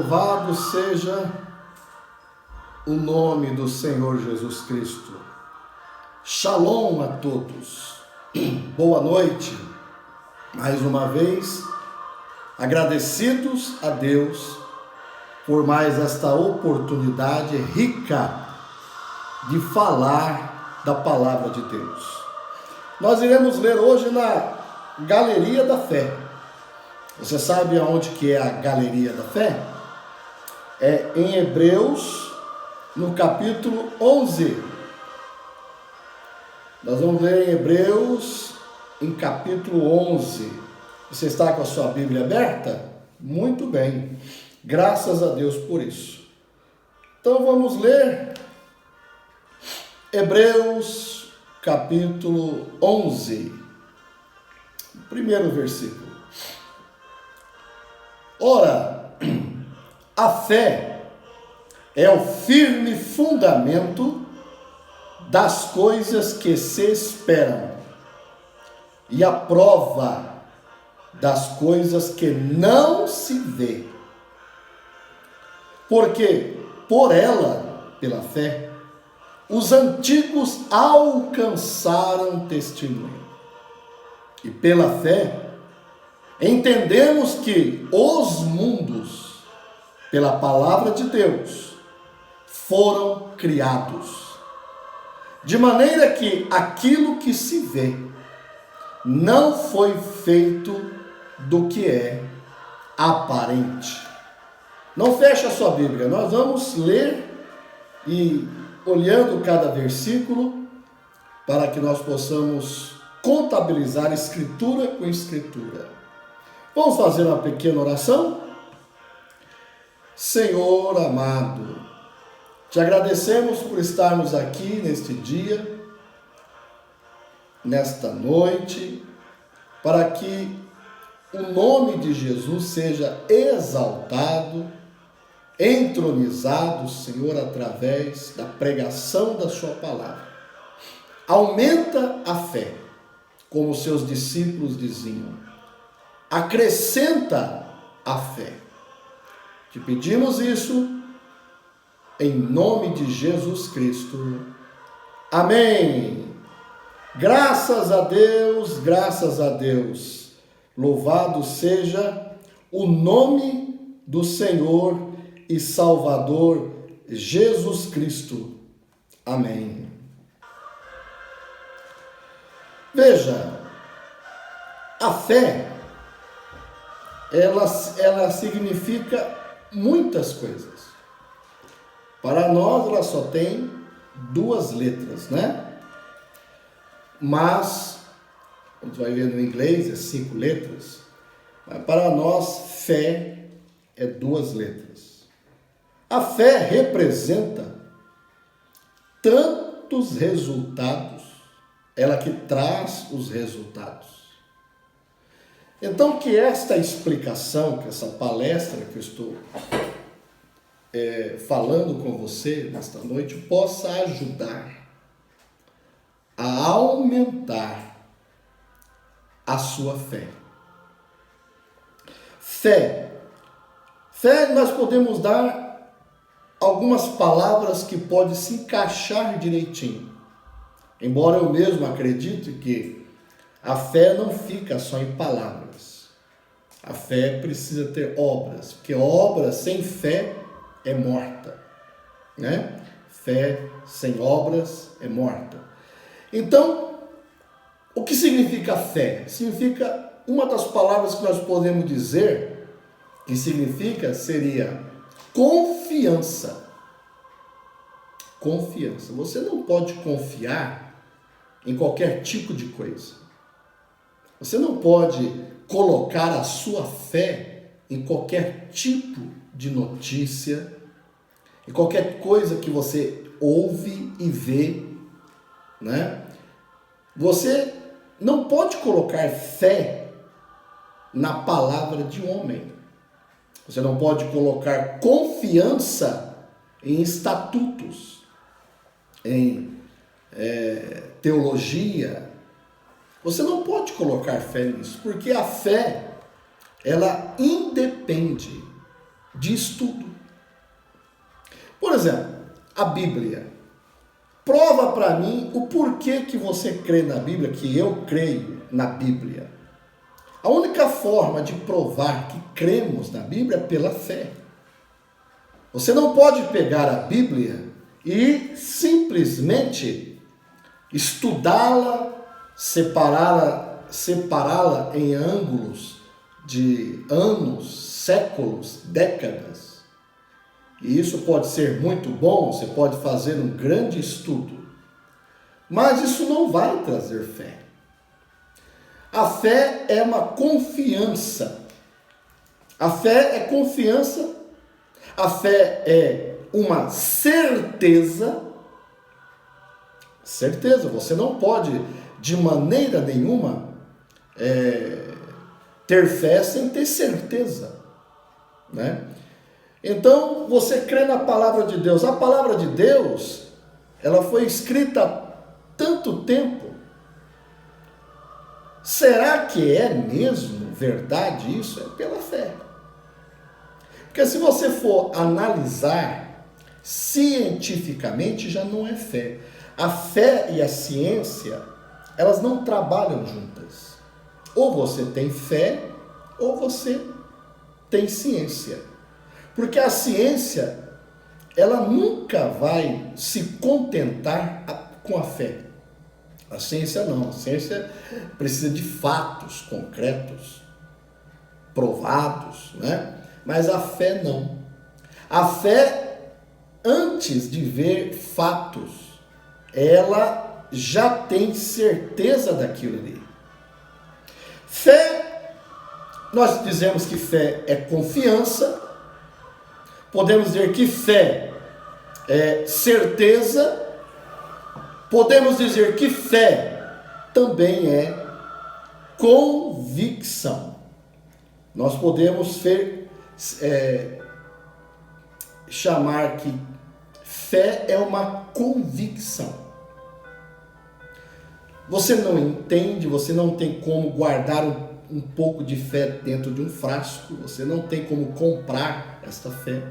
Louvado seja o nome do Senhor Jesus Cristo. Shalom a todos. Boa noite. Mais uma vez, agradecidos a Deus por mais esta oportunidade rica de falar da palavra de Deus. Nós iremos ler hoje na Galeria da Fé. Você sabe aonde que é a Galeria da Fé? É em Hebreus, no capítulo 11. Nós vamos ler em Hebreus, em capítulo 11. Você está com a sua Bíblia aberta? Muito bem. Graças a Deus por isso. Então vamos ler Hebreus, capítulo 11. Primeiro versículo. Ora, a fé é o firme fundamento das coisas que se esperam e a prova das coisas que não se vê. Porque por ela, pela fé, os antigos alcançaram testemunho. E pela fé, entendemos que os mundos, pela palavra de Deus, foram criados, de maneira que aquilo que se vê não foi feito do que é aparente. Não feche a sua Bíblia, nós vamos ler e olhando cada versículo para que nós possamos contabilizar escritura com escritura. Vamos fazer uma pequena oração? Senhor amado, te agradecemos por estarmos aqui neste dia, nesta noite, para que o nome de Jesus seja exaltado, entronizado, Senhor, através da pregação da sua palavra. Aumenta a fé, como seus discípulos diziam. Acrescenta a fé. Te pedimos isso em nome de Jesus Cristo. Amém. Graças a Deus, graças a Deus. Louvado seja o nome do Senhor e Salvador Jesus Cristo. Amém. Veja, a fé ela significa muitas coisas. Para nós ela só tem duas letras, né? Mas, a gente vai ver no inglês, é 5 letras. Mas para nós, fé é 2 letras. A fé representa tantos resultados, ela que traz os resultados. Então, que esta explicação, que essa palestra que eu estou falando com você nesta noite, possa ajudar a aumentar a sua fé. Fé, nós podemos dar algumas palavras que podem se encaixar direitinho. Embora eu mesmo acredite que a fé não fica só em palavras. A fé precisa ter obras, porque obra sem fé é morta, né? Fé sem obras é morta. Então, o que significa fé? Significa, uma das palavras que nós podemos dizer que significa seria confiança. Confiança. Você não pode confiar em qualquer tipo de coisa. Você não pode colocar a sua fé em qualquer tipo de notícia, em qualquer coisa que você ouve e vê, né? Você não pode colocar fé na palavra de um homem. Você não pode colocar confiança em estatutos, em teologia. Você não pode colocar fé nisso, porque a fé, ela independe de estudo. Por exemplo, a Bíblia. Prova para mim o porquê que você crê na Bíblia, que eu creio na Bíblia. A única forma de provar que cremos na Bíblia é pela fé. Você não pode pegar a Bíblia e simplesmente estudá-la, separá-la em ângulos de anos, séculos, décadas. E isso pode ser muito bom, você pode fazer um grande estudo, mas isso não vai trazer fé. A fé é uma confiança. A fé é confiança. A fé é uma certeza. Certeza, você não pode de maneira nenhuma ter fé sem ter certeza, né? Então, você crê na palavra de Deus. A palavra de Deus, ela foi escrita há tanto tempo. Será que é mesmo verdade isso? É pela fé. Porque se você for analisar cientificamente, já não é fé. A fé e a ciência, elas não trabalham juntas. Ou você tem fé, ou você tem ciência. Porque a ciência, ela nunca vai se contentar com a fé. A ciência não. A ciência precisa de fatos concretos, provados, né? Mas a fé não. A fé, antes de ver fatos, ela já tem certeza daquilo ali. Fé, nós dizemos que fé é confiança. Podemos dizer que fé é certeza. Podemos dizer que fé também é convicção. Nós podemos chamar que fé é uma convicção. Você não entende, você não tem como guardar um pouco de fé dentro de um frasco, você não tem como comprar esta fé.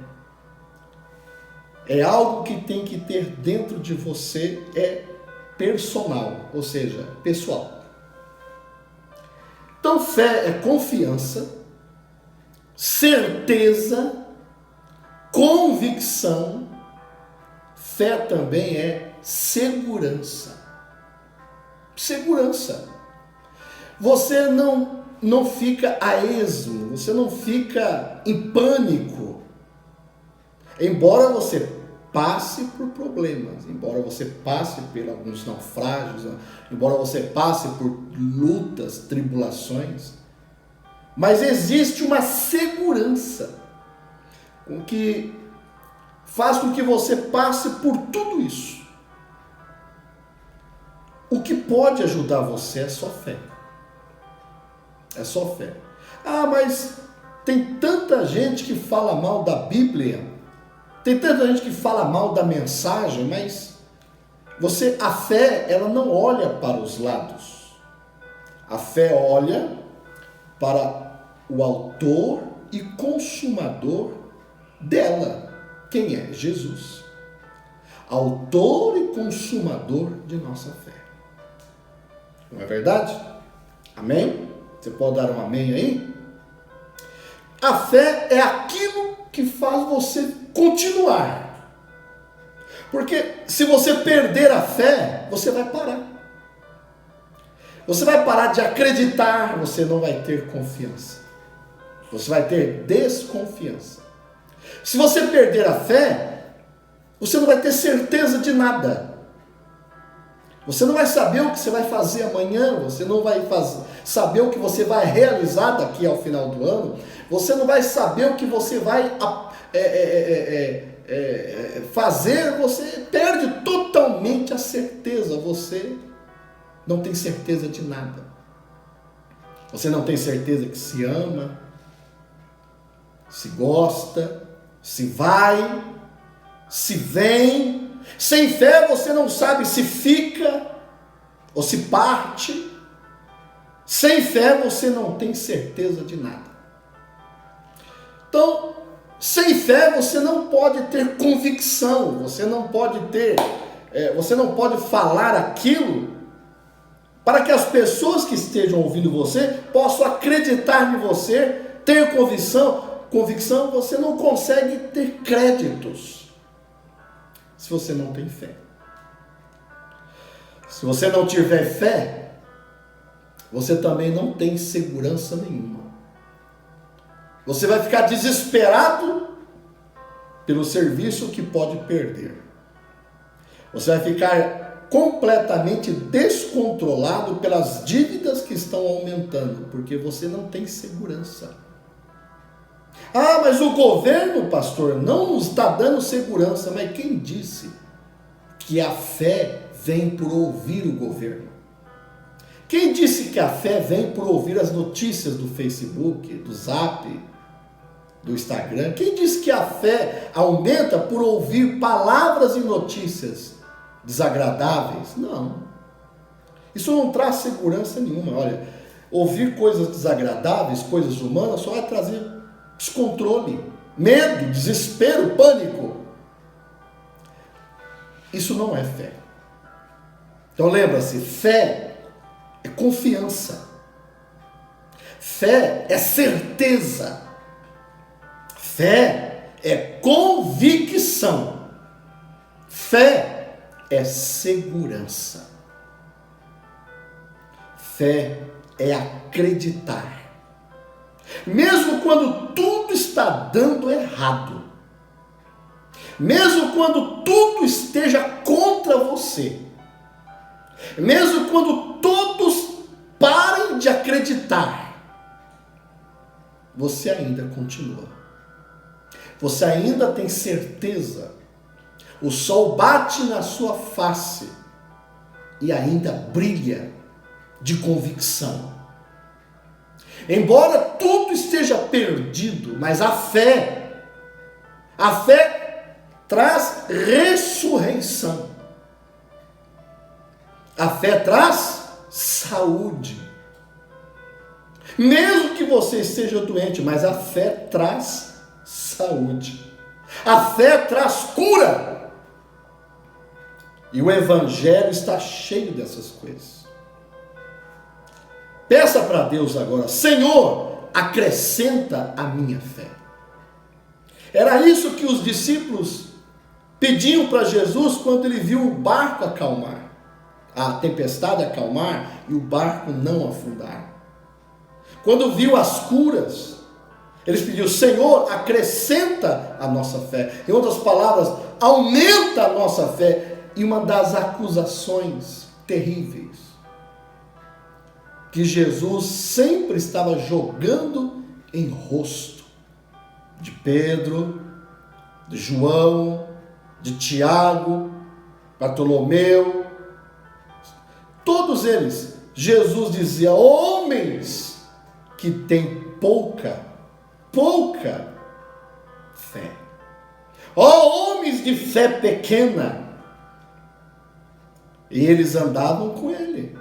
É algo que tem que ter dentro de você, é personal, ou seja, pessoal. Então, fé é confiança, certeza, convicção. Fé também é segurança. Segurança. Você não fica a esmo, você não fica em pânico. Embora você passe por problemas, embora você passe por alguns naufrágios, embora você passe por lutas, tribulações, mas existe uma segurança que faz com que você passe por tudo isso. O que pode ajudar você é só fé. É só fé. Ah, mas tem tanta gente que fala mal da Bíblia, tem tanta gente que fala mal da mensagem, mas a fé, ela não olha para os lados. A fé olha para o autor e consumador dela. Quem é? Jesus. Autor e consumador de nossa fé. Não é verdade? Amém? Você pode dar um amém aí? A fé é aquilo que faz você continuar. Porque se você perder a fé, você vai parar. Você vai parar de acreditar, você não vai ter confiança. Você vai ter desconfiança. Se você perder a fé, você não vai ter certeza de nada. Você não vai saber o que você vai fazer amanhã, você não vai saber o que você vai realizar daqui ao final do ano, você não vai saber o que você vai fazer, você perde totalmente a certeza, você não tem certeza de nada. Você não tem certeza que se ama, se gosta, se vai, se vem. Sem fé você não sabe se fica ou se parte. Sem fé você não tem certeza de nada. Então, Sem fé você não pode ter convicção, você não pode falar aquilo para que as pessoas que estejam ouvindo você possam acreditar em você, ter convicção. Você não consegue ter créditos se você não tem fé. Se você não tiver fé, você também não tem segurança nenhuma. Você vai ficar desesperado pelo serviço que pode perder. Você vai ficar completamente descontrolado pelas dívidas que estão aumentando, porque você não tem segurança. Ah, mas o governo, pastor, não nos está dando segurança. Mas quem disse que a fé vem por ouvir o governo? Quem disse que a fé vem por ouvir as notícias do Facebook, do Zap, do Instagram? Quem disse que a fé aumenta por ouvir palavras e notícias desagradáveis? Não. Isso não traz segurança nenhuma. Olha, ouvir coisas desagradáveis, coisas humanas, só vai trazer descontrole, medo, desespero, pânico. Isso não é fé. Então lembra-se, fé é confiança. Fé é certeza. Fé é convicção. Fé é segurança. Fé é acreditar. Mesmo quando tudo está dando errado. Mesmo quando tudo esteja contra você. Mesmo quando todos parem de acreditar. Você ainda continua. Você ainda tem certeza. O sol bate na sua face e ainda brilha de convicção. Embora tudo esteja perdido, mas a fé traz ressurreição. A fé traz saúde. Mesmo que você esteja doente, mas a fé traz saúde. A fé traz cura. E o Evangelho está cheio dessas coisas. Peça para Deus agora: Senhor, acrescenta a minha fé. Era isso que os discípulos pediam para Jesus quando ele viu o barco acalmar, a tempestade acalmar e o barco não afundar. Quando viu as curas, eles pediram: Senhor, acrescenta a nossa fé. Em outras palavras, aumenta a nossa fé. E uma das acusações terríveis que Jesus sempre estava jogando em rosto de Pedro, de João, de Tiago, Bartolomeu, todos eles, Jesus dizia: homens que têm pouca fé. Ó homens de fé pequena. E eles andavam com ele.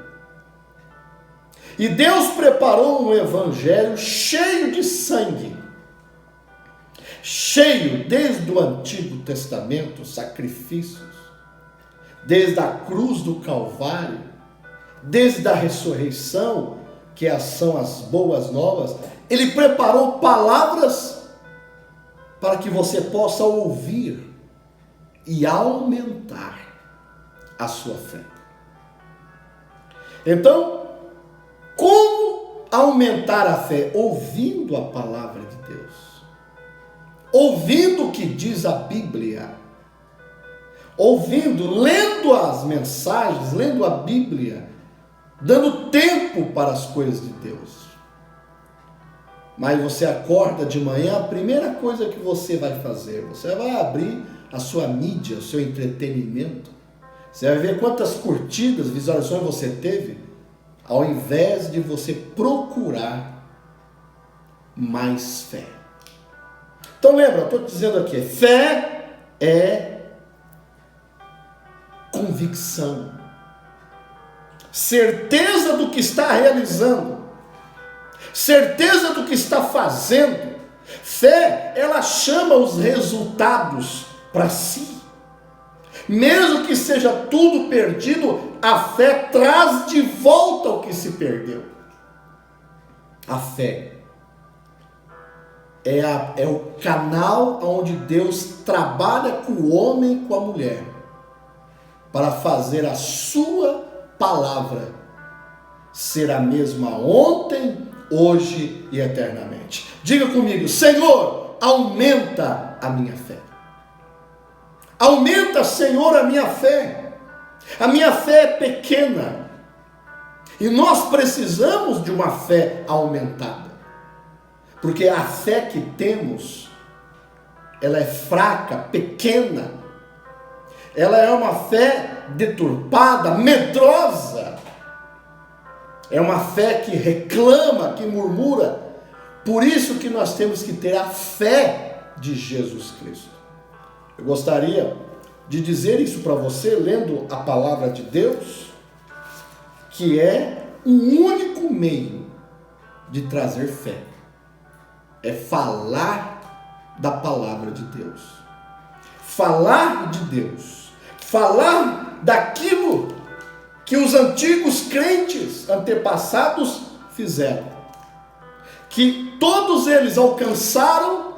E Deus preparou um evangelho cheio de sangue. Cheio, desde o Antigo Testamento, sacrifícios. Desde a cruz do Calvário. Desde a ressurreição, que são as boas novas. Ele preparou palavras para que você possa ouvir e aumentar a sua fé. Então, como aumentar a fé? Ouvindo a palavra de Deus. Ouvindo o que diz a Bíblia. Ouvindo, lendo as mensagens, lendo a Bíblia, dando tempo para as coisas de Deus. Mas você acorda de manhã, a primeira coisa que você vai fazer, você vai abrir a sua mídia, o seu entretenimento. Você vai ver quantas curtidas, visualizações você teve, ao invés de você procurar mais fé. Então lembra, eu estou dizendo aqui, fé é convicção, certeza do que está realizando, certeza do que está fazendo, Fé, ela chama os resultados para si. Mesmo que seja tudo perdido, a fé traz de volta o que se perdeu. A fé é o canal onde Deus trabalha com o homem e com a mulher para fazer a sua palavra ser a mesma ontem, hoje e eternamente. Diga comigo: Senhor, aumenta a minha fé. Aumenta, Senhor, a minha fé. A minha fé é pequena. E nós precisamos de uma fé aumentada. Porque a fé que temos, ela é fraca, pequena. Ela é uma fé deturpada, medrosa. É uma fé que reclama, que murmura. Por isso que nós temos que ter a fé de Jesus Cristo. Eu gostaria de dizer isso para você, lendo a palavra de Deus, que é o único meio de trazer fé. É falar da palavra de Deus. Falar de Deus. Falar daquilo que os antigos crentes antepassados fizeram. Que todos eles alcançaram,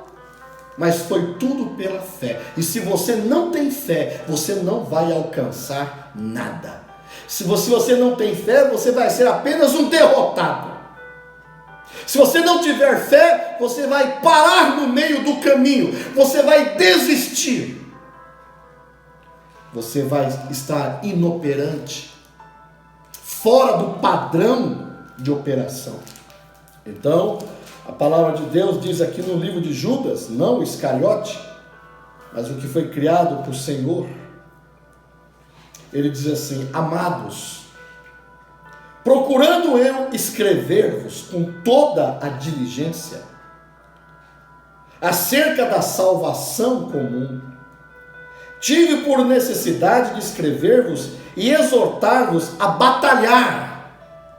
mas foi tudo pela fé. E se você não tem fé, você não vai alcançar nada. Se você não tem fé, você vai ser apenas um derrotado. Se você não tiver fé, você vai parar no meio do caminho. Você vai desistir. Você vai estar inoperante, fora do padrão de operação. Então, a palavra de Deus diz aqui no livro de Judas, não o Iscariote, mas o que foi criado por Senhor. Ele diz assim: amados, procurando eu escrever-vos com toda a diligência acerca da salvação comum, tive por necessidade de escrever-vos e exortar-vos a batalhar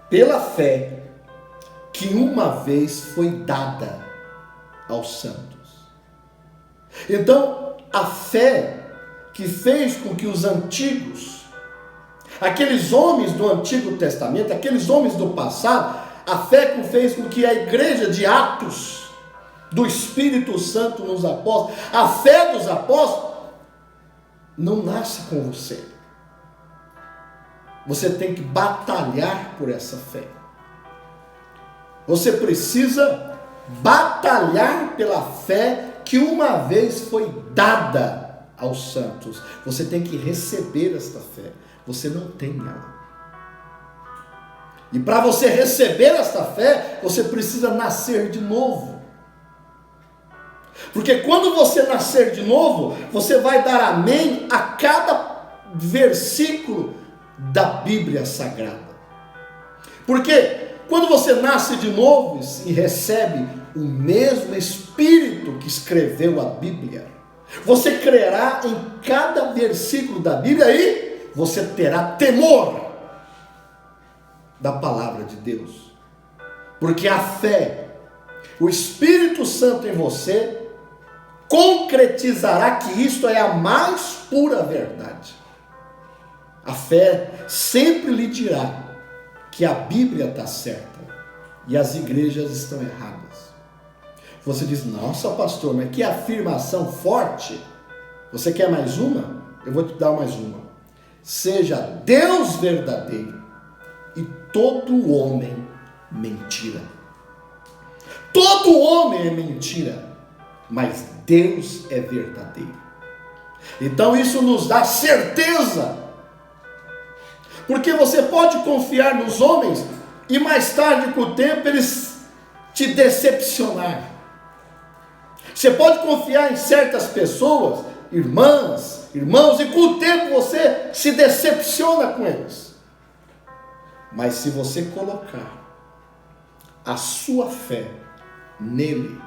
pela fé que uma vez foi dada aos santos. Então, a fé que fez com que os antigos, aqueles homens do Antigo Testamento, aqueles homens do passado, a fé que fez com que a igreja de Atos, do Espírito Santo nos apóstolos, a fé dos apóstolos, não nasce com você. Você tem que batalhar por essa fé. Você precisa batalhar pela fé que uma vez foi dada aos santos. Você tem que receber esta fé. Você não tem ela. E para você receber esta fé, você precisa nascer de novo. Porque quando você nascer de novo, você vai dar amém a cada versículo da Bíblia Sagrada. Porque quando você nasce de novo e recebe o mesmo Espírito que escreveu a Bíblia, você crerá em cada versículo da Bíblia e você terá temor da palavra de Deus. Porque a fé, o Espírito Santo em você, concretizará que isto é a mais pura verdade. A fé sempre lhe dirá que a Bíblia está certa e as igrejas estão erradas. Você diz: nossa pastor, mas que afirmação forte. Você quer mais uma? Eu vou te dar mais uma. Seja Deus verdadeiro e todo homem mentira. Todo homem é mentira, mas Deus é verdadeiro. Então isso nos dá certeza. Porque você pode confiar nos homens e mais tarde, com o tempo, eles te decepcionar. Você pode confiar em certas pessoas, irmãs, irmãos, e com o tempo você se decepciona com eles. Mas se você colocar a sua fé nele,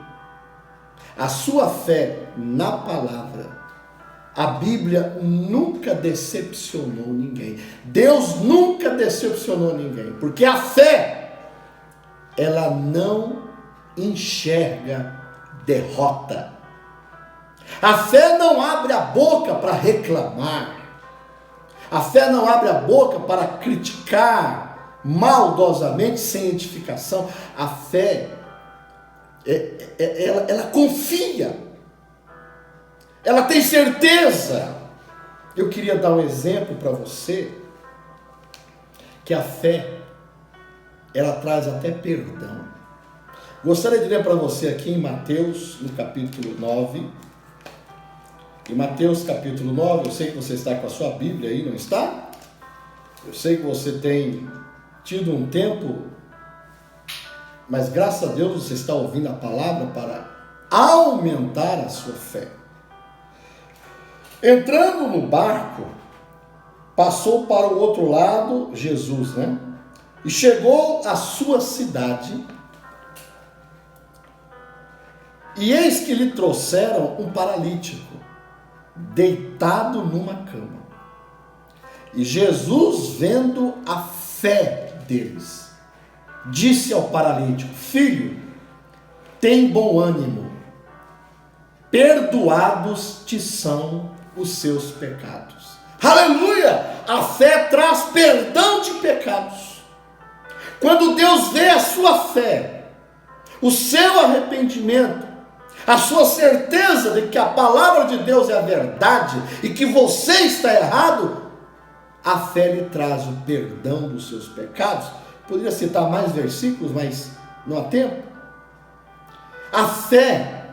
a sua fé na palavra, a Bíblia nunca decepcionou ninguém. Deus nunca decepcionou ninguém. Porque a fé, ela não enxerga derrota. A fé não abre a boca para reclamar. A fé não abre a boca para criticar maldosamente, sem edificação. A fé, ela confia. Ela tem certeza. Eu queria dar um exemplo para você, que a fé, ela traz até perdão. Gostaria de ler para você aqui em Mateus, no capítulo 9. Em Mateus capítulo 9, eu sei que você está com a sua Bíblia aí, não está? Eu sei que você tem tido um tempo, mas graças a Deus você está ouvindo a palavra para aumentar a sua fé. Entrando no barco, passou para o outro lado Jesus, né? E chegou à sua cidade, e eis que lhe trouxeram um paralítico, deitado numa cama. E Jesus, vendo a fé deles, disse ao paralítico: filho, tem bom ânimo, perdoados te são os seus pecados. Aleluia! A fé traz perdão de pecados. Quando Deus vê a sua fé, o seu arrependimento, a sua certeza de que a palavra de Deus é a verdade e que você está errado, a fé lhe traz o perdão dos seus pecados. Poderia citar mais versículos, mas não há tempo. A fé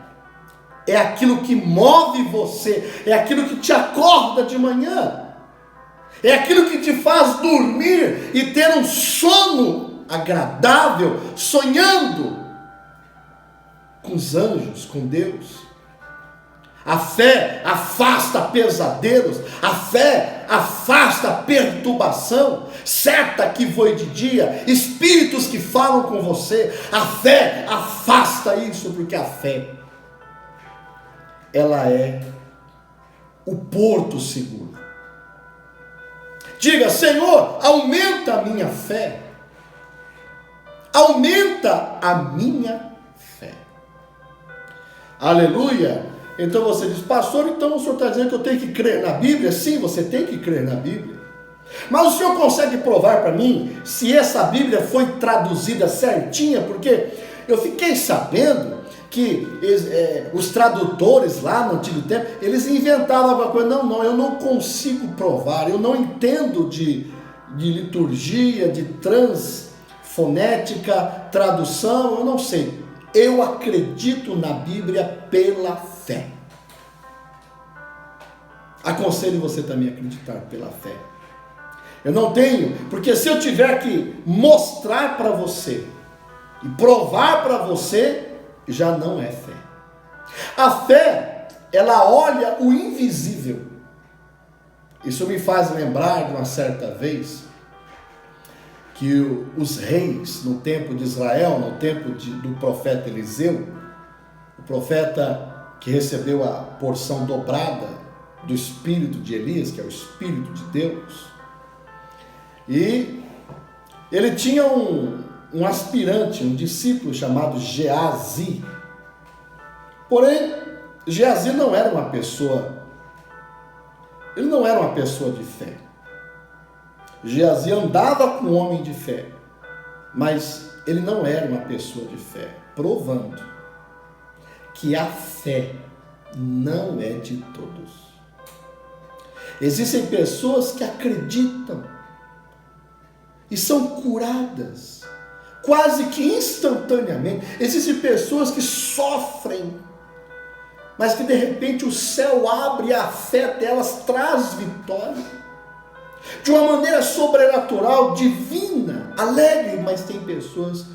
é aquilo que move você, é aquilo que te acorda de manhã, é aquilo que te faz dormir e ter um sono agradável, sonhando com os anjos, com Deus. A fé afasta pesadelos, a fé afasta perturbação, seta que voe de dia, espíritos que falam com você. A fé afasta isso, porque a fé, ela é o porto seguro. Diga: Senhor, aumenta a minha fé, aumenta a minha fé. Aleluia. Então você diz: pastor, então o senhor está dizendo que eu tenho que crer na Bíblia? Sim, você tem que crer na Bíblia. Mas o senhor consegue provar para mim se essa Bíblia foi traduzida certinha? Porque eu fiquei sabendo que os tradutores lá no antigo tempo, eles inventavam alguma coisa. Não, eu não consigo provar, eu não entendo de liturgia, de transfonética, tradução, eu não sei. Eu acredito na Bíblia pela fé. Aconselho você também a acreditar pela fé. Eu não tenho, porque se eu tiver que mostrar para você e provar para você, já não é fé. A fé, ela olha o invisível. Isso me faz lembrar de uma certa vez que os reis no tempo de Israel, no tempo do profeta Eliseu, o profeta que recebeu a porção dobrada do espírito de Elias, que é o espírito de Deus, e ele tinha um aspirante, um discípulo chamado Geazi. Porém, Geazi não era uma pessoa, ele não era uma pessoa de fé. Geazi andava com um homem de fé, mas ele não era uma pessoa de fé, provando que a fé não é de todos. Existem pessoas que acreditam e são curadas quase que instantaneamente. Existem pessoas que sofrem, mas que de repente o céu abre e a fé delas traz vitória. De uma maneira sobrenatural, divina, alegre, mas tem pessoas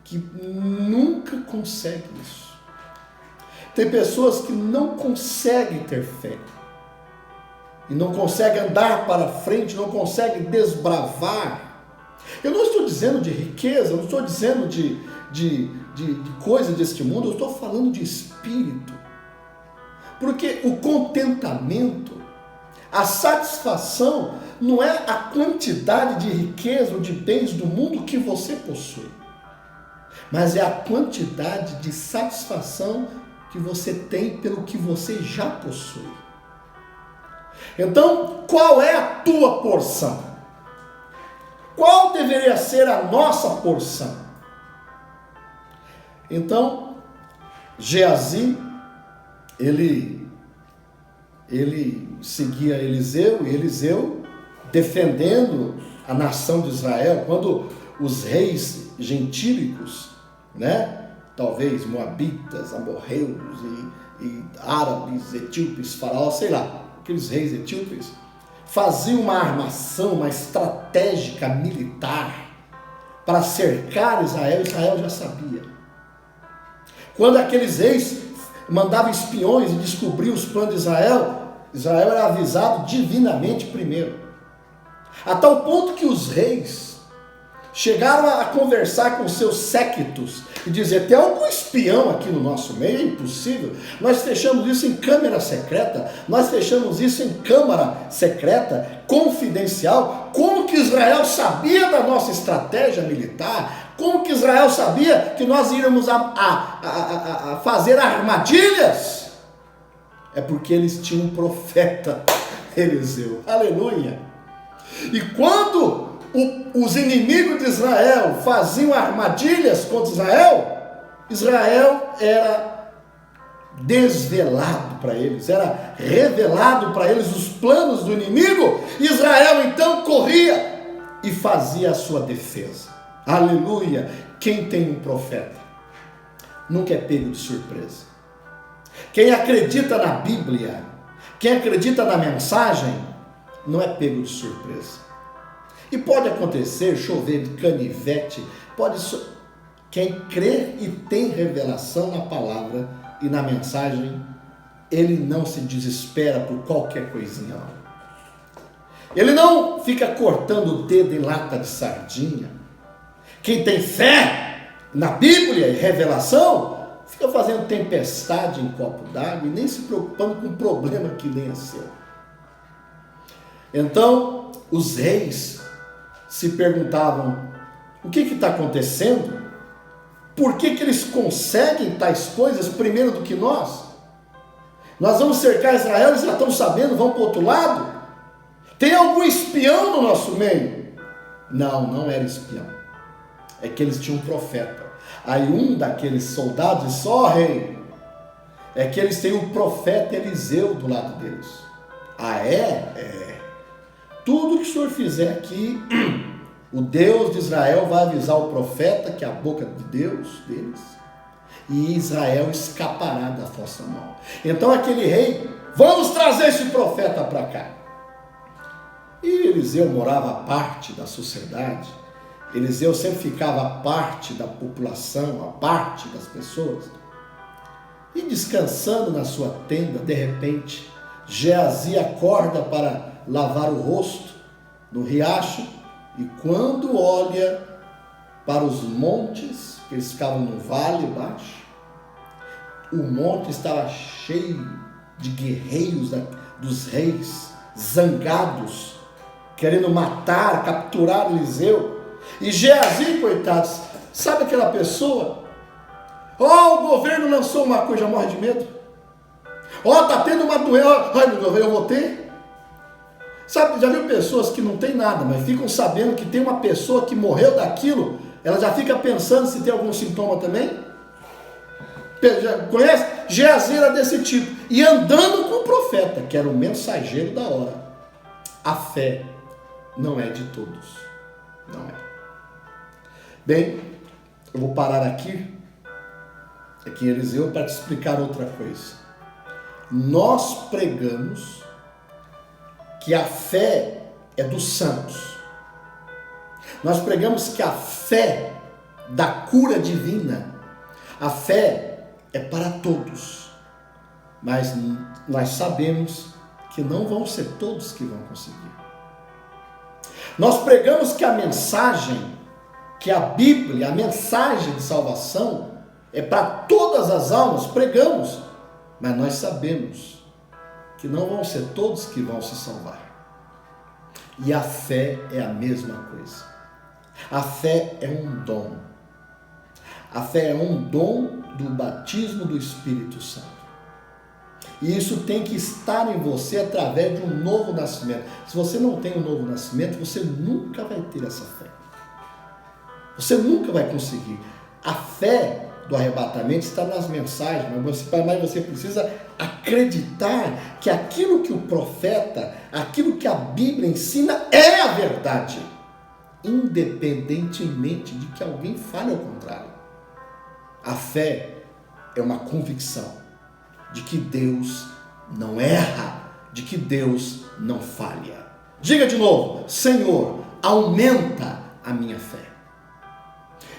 que nunca conseguem isso. Tem pessoas que não conseguem ter fé. E não conseguem andar para frente, não conseguem desbravar. Eu não estou dizendo de riqueza, eu não estou dizendo de coisa deste mundo, eu estou falando de espírito. Porque o contentamento, a satisfação, não é a quantidade de riqueza ou de bens do mundo que você possui, mas é a quantidade de satisfação que que você tem pelo que você já possui. Então, qual é a tua porção? Qual deveria ser a nossa porção? Então, Geazi, ele seguia Eliseu, e Eliseu defendendo a nação de Israel, quando os reis gentílicos, né, talvez moabitas, amorreus e árabes, etíopes, faraó, sei lá, aqueles reis etíopes, faziam uma armação, uma estratégia militar para cercar Israel. Israel já sabia. Quando aqueles reis mandavam espiões e descobriam os planos de Israel, Israel era avisado divinamente primeiro. A tal ponto que os reis chegaram a conversar com seus séquitos e dizer: tem algum espião aqui no nosso meio? É impossível. Nós fechamos isso em câmara secreta, nós fechamos isso em câmara secreta, confidencial. Como que Israel sabia da nossa estratégia militar? Como que Israel sabia que nós íamos a fazer armadilhas? É porque eles tinham um profeta, Eliseu. Aleluia! E quando os inimigos de Israel faziam armadilhas contra Israel, Israel era desvelado para eles, era revelado para eles os planos do inimigo. Israel então corria e fazia a sua defesa. Aleluia! Quem tem um profeta nunca é pego de surpresa. Quem acredita na Bíblia, quem acredita na mensagem, não é pego de surpresa. E pode acontecer, chover de canivete, quem crê e tem revelação na palavra e na mensagem, ele não se desespera por qualquer coisinha não. Ele não fica cortando o dedo em lata de sardinha. Quem tem fé na Bíblia e revelação, fica fazendo tempestade em copo d'água e nem se preocupando com um problema que nem é seu. Então, os reis se perguntavam: o que está acontecendo? Por que eles conseguem tais coisas primeiro do que nós? Nós vamos cercar Israel, eles já estão sabendo, vão para o outro lado? Tem algum espião no nosso meio? Não, não era espião. É que eles tinham um profeta. Aí um daqueles soldados disse: ó rei, é que eles têm o profeta Eliseu do lado deles. Ah é? É. Tudo que o senhor fizer aqui, o Deus de Israel vai avisar o profeta, que é a boca de Deus deles, e Israel escapará da vossa mão. Então aquele rei: vamos trazer esse profeta para cá. E Eliseu morava à parte da sociedade. Eliseu sempre ficava à parte da população, à parte das pessoas. E descansando na sua tenda, de repente, Geazi acorda para lavar o rosto no riacho, e quando olha para os montes, que eles ficavam no vale baixo, o monte estava cheio de guerreiros dos reis, zangados, querendo matar, capturar Eliseu. E Geazi, coitados, sabe aquela pessoa? O governo lançou uma coisa, já morre de medo. Está tendo uma doença, ai meu governo, eu vou ter. Sabe, já viu pessoas que não tem nada, mas ficam sabendo que tem uma pessoa que morreu daquilo, ela já fica pensando se tem algum sintoma também? Conhece? Geazi era desse tipo, e andando com o profeta, que era o mensageiro da hora. A fé não é de todos, não é. Bem, eu vou parar aqui em Eliseu para te explicar outra coisa. Nós pregamos que a fé é dos santos. Nós pregamos que a fé da cura divina, a fé é para todos. Mas nós sabemos que não vão ser todos que vão conseguir. Nós pregamos que a mensagem, que a Bíblia, a mensagem de salvação, é para todas as almas, pregamos, mas nós sabemos que não vão ser todos que vão se salvar. E a fé é a mesma coisa. A fé é um dom. A fé é um dom do batismo do Espírito Santo. E isso tem que estar em você através de um novo nascimento. Se você não tem um novo nascimento, você nunca vai ter essa fé. Você nunca vai conseguir. A fé do arrebatamento está nas mensagens, mas você precisa acreditar que aquilo que o profeta, aquilo que a Bíblia ensina é a verdade, independentemente de que alguém fale ao contrário. A fé é uma convicção de que Deus não erra, de que Deus não falha. Diga de novo: Senhor, aumenta a minha fé.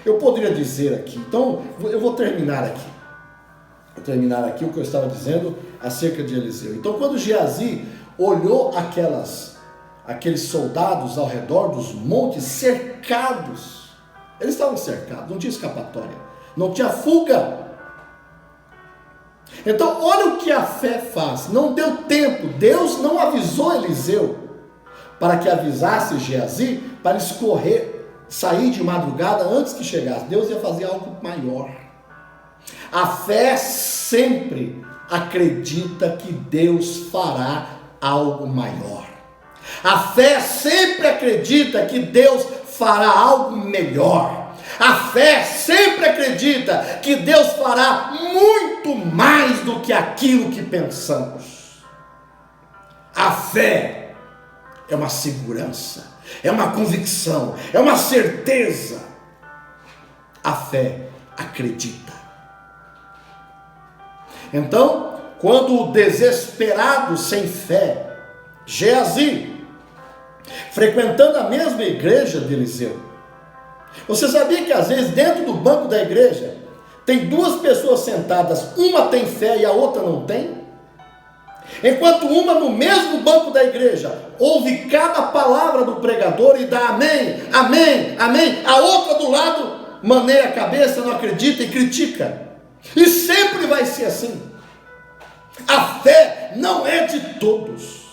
Eu poderia dizer aqui, então eu vou terminar aqui. Vou terminar aqui o que eu estava dizendo acerca de Eliseu. Então, quando Geazi olhou aqueles soldados ao redor dos montes cercados, eles estavam cercados, não tinha escapatória, não tinha fuga. Então, olha o que a fé faz. Não deu tempo, Deus não avisou Eliseu para que avisasse Geazi para sair de madrugada antes que chegasse. Deus ia fazer algo maior. A fé sempre acredita que Deus fará algo maior. A fé sempre acredita que Deus fará algo melhor. A fé sempre acredita que Deus fará muito mais do que aquilo que pensamos. A fé é uma segurança, é uma convicção, é uma certeza. A fé acredita. Então, quando o desesperado sem fé, Geazi, frequentando a mesma igreja de Eliseu, você sabia que às vezes dentro do banco da igreja tem duas pessoas sentadas, uma tem fé e a outra não tem? Enquanto uma no mesmo banco da igreja ouve cada palavra do pregador e dá amém, amém, amém, a outra do lado maneia a cabeça, não acredita e critica. E sempre vai ser assim. A fé não é de todos,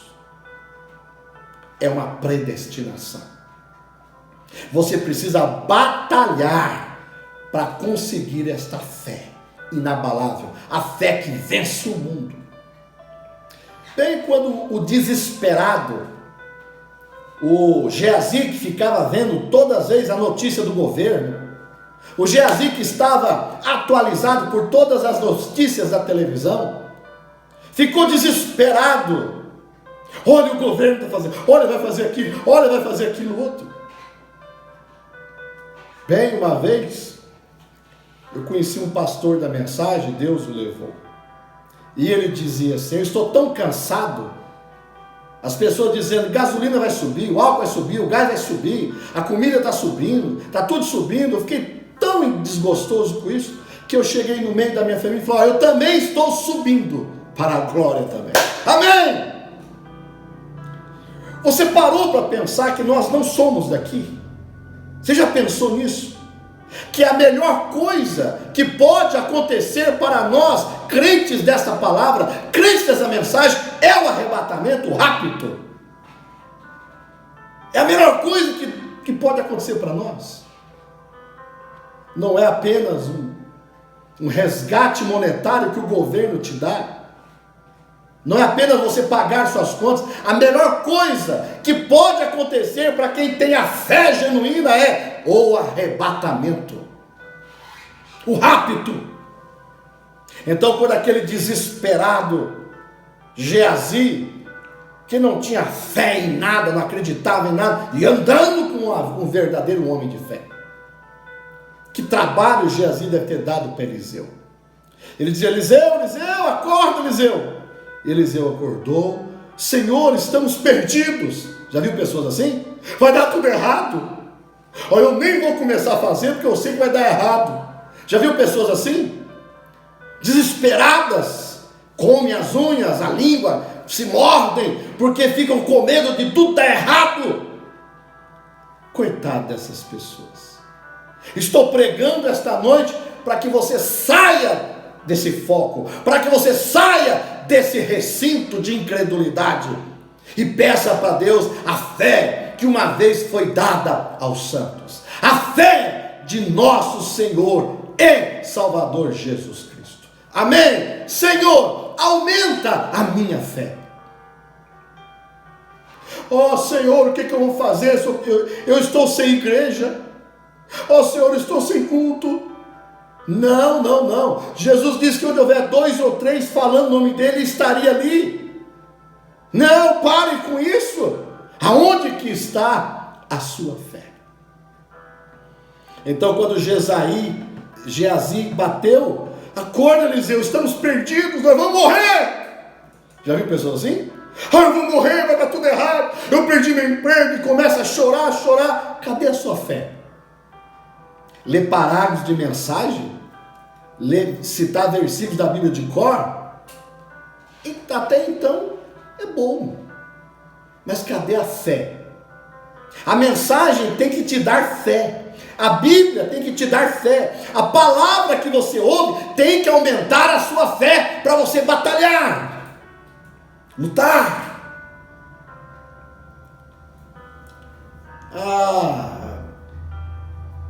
é uma predestinação. Você precisa batalhar para conseguir esta fé inabalável, a fé que vence o mundo. Bem, quando o desesperado, o Geazi, que ficava vendo todas as vezes a notícia do governo, o Geazi que estava atualizado por todas as notícias da televisão, ficou desesperado. Olha o governo está fazendo, olha vai fazer aquilo, olha vai fazer aquilo outro. Bem, uma vez, eu conheci um pastor da mensagem, Deus o levou. E ele dizia assim: eu estou tão cansado. As pessoas dizendo, gasolina vai subir, o álcool vai subir, o gás vai subir, a comida está subindo, está tudo subindo. Eu fiquei tão desgostoso com isso, que eu cheguei no meio da minha família e falei: eu também estou subindo para a glória também. Amém! Você parou para pensar que nós não somos daqui? Você já pensou nisso? Que a melhor coisa que pode acontecer para nós, crentes dessa palavra, crentes dessa mensagem, é o arrebatamento, o rapto. É a melhor coisa que pode acontecer para nós. Não é apenas um resgate monetário que o governo te dá. Não é apenas você pagar suas contas. A melhor coisa que pode acontecer para quem tem a fé genuína é o arrebatamento, o rapto. Então, quando aquele desesperado Geazi, que não tinha fé em nada, não acreditava em nada, e andando com um verdadeiro homem de fé, que trabalho Geazi deve ter dado para Eliseu? Ele dizia: Eliseu, Eliseu, acorda, Eliseu. Eliseu acordou: Senhor, estamos perdidos. Já viu pessoas assim? Vai dar tudo errado. Eu nem vou começar a fazer porque eu sei que vai dar errado. Já viu pessoas assim? Desesperadas, comem as unhas, a língua, se mordem porque ficam com medo de tudo dar errado. Coitado dessas pessoas. Estou pregando esta noite para que você saia desse foco, para que você saia desse recinto de incredulidade e peça para Deus a fé que uma vez foi dada aos santos, a fé de nosso Senhor e Salvador Jesus Cristo. Amém? Senhor, aumenta a minha fé. Oh Senhor, o que eu vou fazer? Eu estou sem igreja. Oh Senhor, eu estou sem culto. Não, não, não. Jesus disse que onde houver 2 ou 3 falando o nome dele, estaria ali. Não, pare com isso. Aonde que está a sua fé? Então quando Geazi bateu, acorda Eliseu, estamos perdidos, nós vamos morrer. Já viu pessoas assim? Eu vou morrer, vai dar tudo errado, eu perdi meu emprego, e começa a chorar. Cadê a sua fé? Ler parágrafos de mensagem? Citar versículos da Bíblia de cor? E até então é bom. Mas cadê a fé? A mensagem tem que te dar fé. A Bíblia tem que te dar fé. A palavra que você ouve tem que aumentar a sua fé para você batalhar, lutar.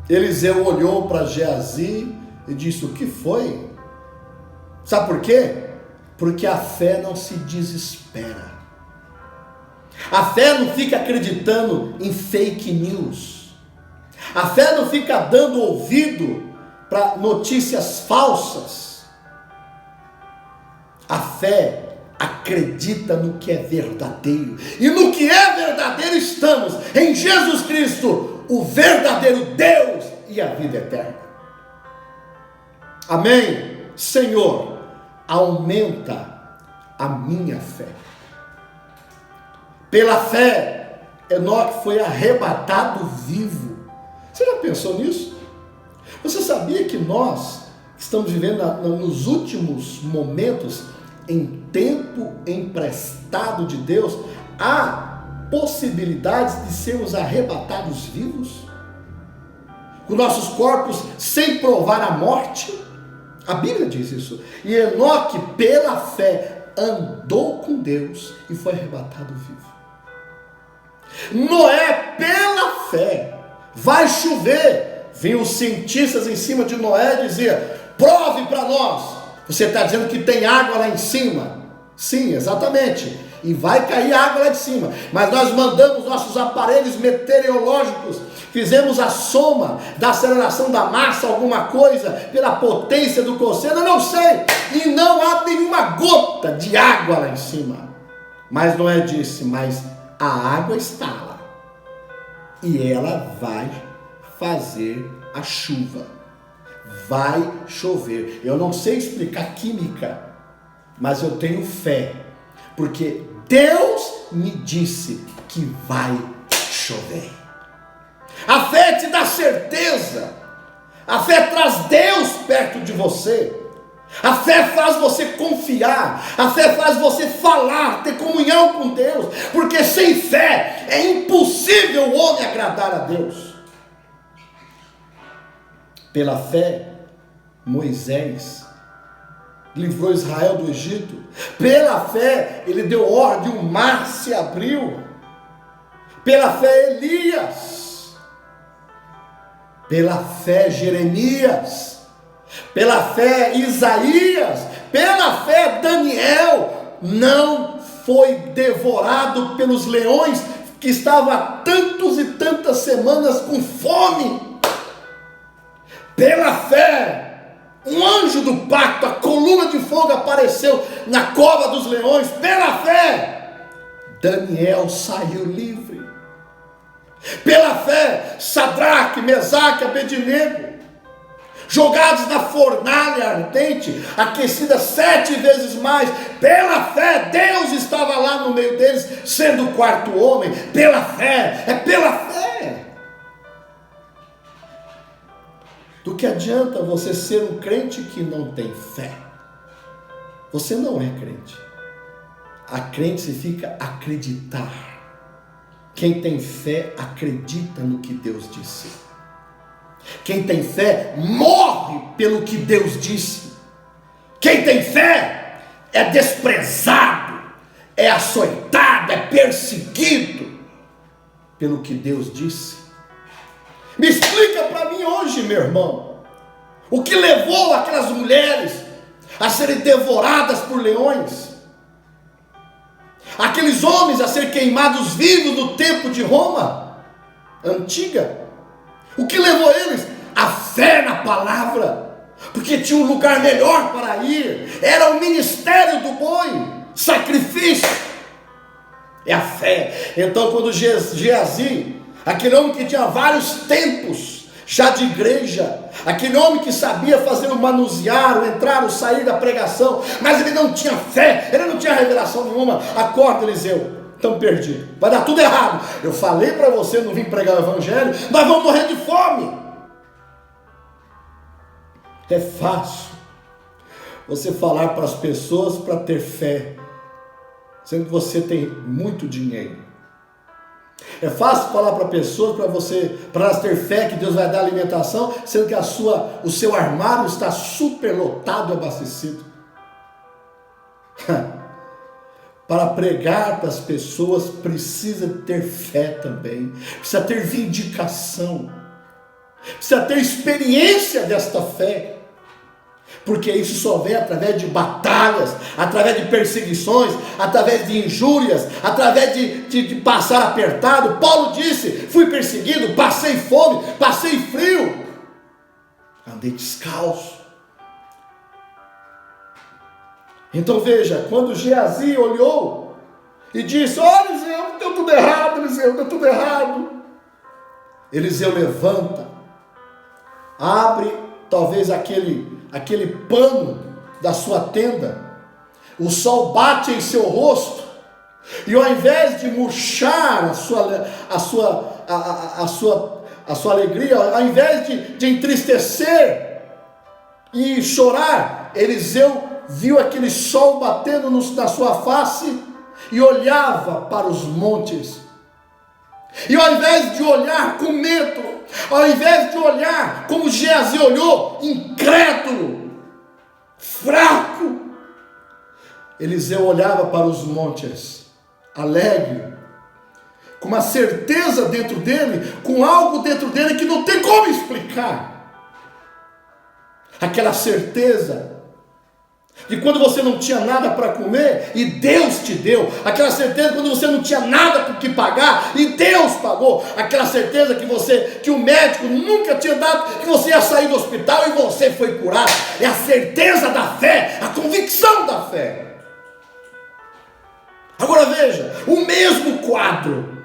Eliseu olhou para Geazi e disse: o que foi? Sabe por quê? Porque a fé não se desespera. A fé não fica acreditando em fake news. A fé não fica dando ouvido para notícias falsas. A fé acredita no que é verdadeiro. E no que é verdadeiro estamos em Jesus Cristo, o verdadeiro Deus e a vida eterna. Amém? Senhor, aumenta a minha fé. Pela fé, Enoque foi arrebatado vivo. Você já pensou nisso? Você sabia que nós estamos vivendo nos últimos momentos, em tempo emprestado de Deus, há possibilidades de sermos arrebatados vivos? Com nossos corpos sem provar a morte? A Bíblia diz isso. E Enoque, pela fé, andou com Deus e foi arrebatado vivo. Noé, pela fé, vai chover. Vinham os cientistas em cima de Noé e diziam: prove para nós. Você está dizendo que tem água lá em cima? Sim, exatamente. E vai cair água lá de cima. Mas nós mandamos nossos aparelhos meteorológicos, fizemos a soma da aceleração da massa, alguma coisa, pela potência do cosseno, eu não sei. E não há nenhuma gota de água lá em cima. Mas Noé disse: mas a água está lá. E ela vai fazer a chuva. Vai chover. Eu não sei explicar química, mas eu tenho fé, porque Deus me disse que vai chover. A fé te dá certeza. A fé traz Deus perto de você. A fé faz você confiar. A fé faz você falar, ter comunhão com Deus, porque sem fé é impossível o homem agradar a Deus. Pela fé, Moisés livrou Israel do Egito. Pela fé, ele deu ordem, o mar se abriu. Pela fé, Elias. Pela fé, Jeremias. Pela fé, Isaías. Pela fé, Daniel não foi devorado pelos leões, que estava há tantos e tantas semanas com fome. Pela fé, um anjo do pacto, a coluna de fogo, apareceu na cova dos leões. Pela fé, Daniel saiu livre. Pela fé, Sadraque, Mesaque, Abednego, jogados na fornalha ardente, aquecida 7 vezes mais. Pela fé, Deus estava lá no meio deles, sendo o 4º homem. Pela fé, é pela fé. Do que adianta você ser um crente que não tem fé? Você não é crente. A crente significa acreditar. Quem tem fé acredita no que Deus disse. Quem tem fé morre pelo que Deus disse. Quem tem fé é desprezado, é açoitado, é perseguido pelo que Deus disse. Me explica para mim hoje, meu irmão, O que levou aquelas mulheres a serem devoradas por leões? Aqueles homens a serem queimados vivos no tempo de Roma antiga? O que levou eles? A fé na palavra, porque tinha um lugar melhor para ir. Era o ministério do boi, sacrifício, é a fé. Então quando Geazi, aquele homem que tinha vários tempos já de igreja, aquele homem que sabia fazer o manusear, o entrar, o sair da pregação, mas ele não tinha fé, ele não tinha revelação nenhuma. Acorda, Eliseu, estamos perdidos, vai dar tudo errado. Eu falei para você não vir pregar o evangelho, nós vamos morrer de fome. É fácil você falar para as pessoas para ter fé, sendo que você tem muito dinheiro. É fácil falar para pessoas, para elas ter fé que Deus vai dar alimentação, sendo que o seu armário está superlotado e abastecido. Para pregar para as pessoas precisa ter fé também, precisa ter vindicação, precisa ter experiência desta fé. Porque isso só vem através de batalhas, através de perseguições, através de injúrias, através de passar apertado. Paulo disse: fui perseguido, passei fome, passei frio, andei descalço. Então veja, quando Geazi olhou e disse: olha, Eliseu, deu tudo errado, Eliseu, deu tudo errado. Eliseu levanta, abre talvez aquele pano da sua tenda, o sol bate em seu rosto, e ao invés de murchar a sua alegria, ao invés de entristecer e chorar, Eliseu viu aquele sol batendo na sua face e olhava para os montes. E ao invés de olhar com medo, ao invés de olhar como Geazi olhou, incrédulo, fraco, Eliseu olhava para os montes, alegre, com uma certeza dentro dele, com algo dentro dele que não tem como explicar. Aquela certeza de quando você não tinha nada para comer e Deus te deu, aquela certeza quando você não tinha nada por que pagar e Deus pagou, aquela certeza que o médico nunca tinha dado, que você ia sair do hospital e você foi curado. É a certeza da fé, a convicção da fé. Agora veja, o mesmo quadro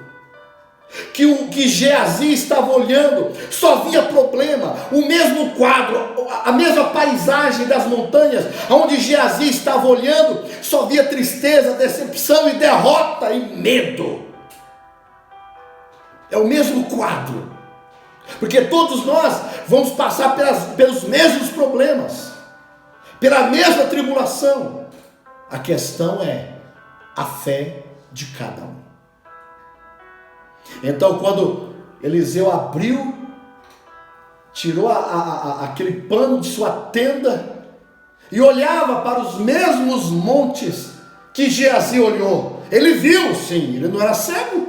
que Geazi estava olhando, só via problema. O mesmo quadro, a mesma paisagem das montanhas, onde Geazi estava olhando, só via tristeza, decepção e derrota e medo. É o mesmo quadro, porque todos nós vamos passar pelos mesmos problemas, pela mesma tribulação. A questão é a fé de cada um. Então quando Eliseu abriu, tirou aquele pano de sua tenda e olhava para os mesmos montes que Geazi olhou, ele viu, sim, ele não era cego,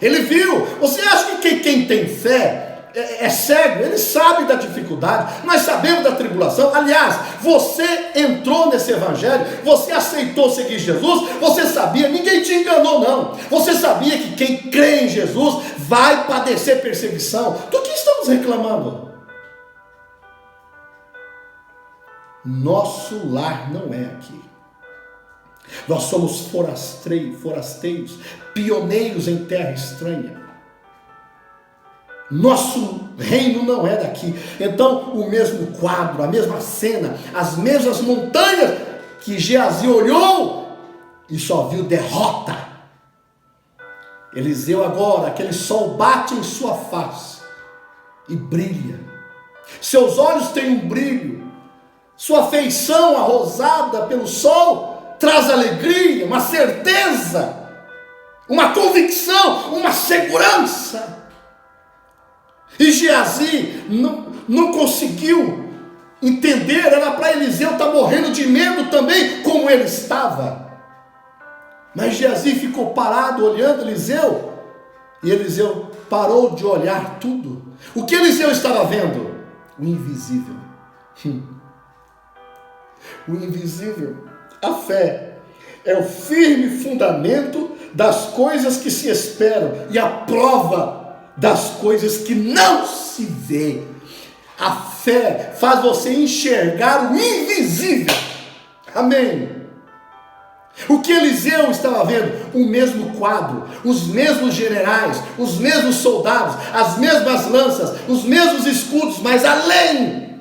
ele viu. Você acha que quem tem fé é cego? Ele sabe da dificuldade, nós sabemos da tribulação. Aliás, você entrou nesse evangelho, você aceitou seguir Jesus, você sabia, ninguém te enganou não, você sabia que quem crê em Jesus vai padecer perseguição. Do que estamos reclamando? Nosso lar não é aqui. Nós somos forasteiros, pioneiros em terra estranha. Nosso reino não é daqui. Então o mesmo quadro, a mesma cena, as mesmas montanhas que Geazi olhou e só viu derrota. Eliseu agora, aquele sol bate em sua face e brilha. Seus olhos têm um brilho, sua feição arrosada pelo sol traz alegria, uma certeza, uma convicção, uma segurança. E Geazi não conseguiu entender, era para Eliseu estar morrendo de medo também, como ele estava. Mas Geazi ficou parado olhando Eliseu, e Eliseu parou de olhar tudo. O que Eliseu estava vendo? o invisível. O invisível. A fé é o firme fundamento das coisas que se esperam e a prova das coisas que não se vê. A fé faz você enxergar o invisível. Amém. O que Eliseu estava vendo? O mesmo quadro, os mesmos generais, os mesmos soldados, as mesmas lanças, os mesmos escudos, mas além.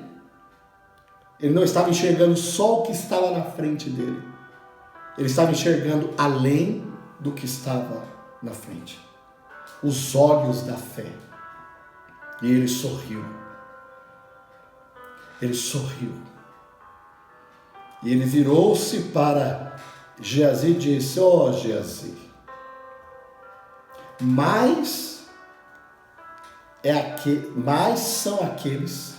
Ele não estava enxergando só o que estava na frente dele. Ele estava enxergando além do que estava na frente. Os olhos da fé. E ele sorriu. Ele sorriu. E ele virou-se para Geazi e disse: ó Geazi, mais são aqueles